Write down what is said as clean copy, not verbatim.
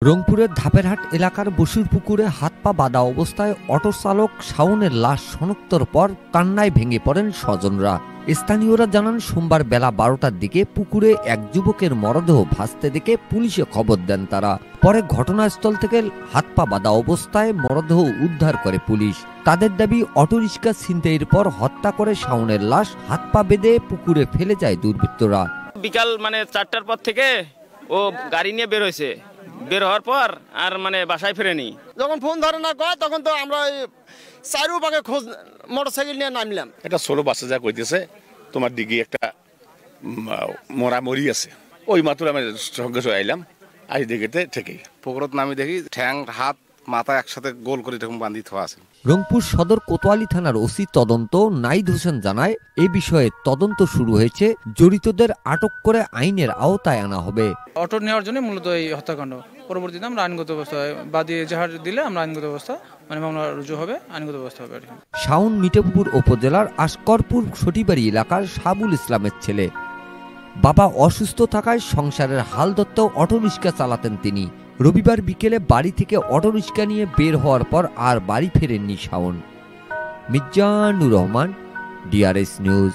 রংপুরের ধাপেরহাট এলাকার বসুর পুকুরে হাত পা বাঁধা অবস্থায় অটো চালক শাওনের লাশ শনাক্তর পর কান্নায় ভেঙে পড়েন স্বজনরা। স্থানীয়রা জানান, সোমবার বেলা 12টার দিকে পুকুরে এক যুবকের মরদেহ ভাসতে দেখে পুলিশে খবর দেন তারা। পরে ঘটনাস্থল থেকে হাত পা বাঁধা অবস্থায় মরদেহ উদ্ধার করে পুলিশ। তাদের দাবি, অটোরিক্সা ছিনতাইয়ের পর হত্যা করে শাওনের লাশ হাত পা বেঁধে পুকুরে ফেলে যায় দুর্বৃত্তরা। বিকাল 4টার পর থেকে ও গাড়ি নিয়ে বের হয়েছে। বের হওয়ার পর আর বাসায় ফেরেনি। যখন ফোন ধরে না কয় তখন তো আমরা চারুপাকে খোঁজ মোটরসাইকেল নিয়ে নামলাম। এটা ষোলো বাচ্চা যা কইতেছে, তোমার দিকে একটা মরি আছে, ওই মাত্র আমি সঙ্গে সঙ্গে আইলাম। আই দেখেতে থেকেই পুকুরত নামি দেখি ঠ্যাং হাত মাথা একসাথে গোল করে এরকম বান্ধি থোয়া আছে। রংপুর সদর কোতোয়ালি থানার ওসি তদন্ত নাইদ হোসেন জানায়, এ বিষয়ে তদন্ত শুরু হয়েছে, জড়িতদের আটক করে আইনের আওতায় আনা হবে। অটো নেওয়ার জন্য মূলত এই হত্যাকাণ্ড। পরবর্তীতে আমরা আইনগত ব্যবস্থা বাদী এজাহার দিলে আমরা আইনগত ব্যবস্থা মামলা রুজু হবে, আইনগত ব্যবস্থা হবে। শাওন মিঠাপুকুর উপজেলার আশকরপুর সটিবাড়ি এলাকার সাবুল ইসলামের ছেলে। বাবা অসুস্থ থাকায় সংসারের হাল ধরতেও অটোরিক্সা চালাতেন তিনি। রবিবার বিকেলে বাড়ি থেকে অটোরিক্সা নিয়ে বের হওয়ার পর আর বাড়ি ফেরেননি শাওন। Mizanur Rahman, DRS news.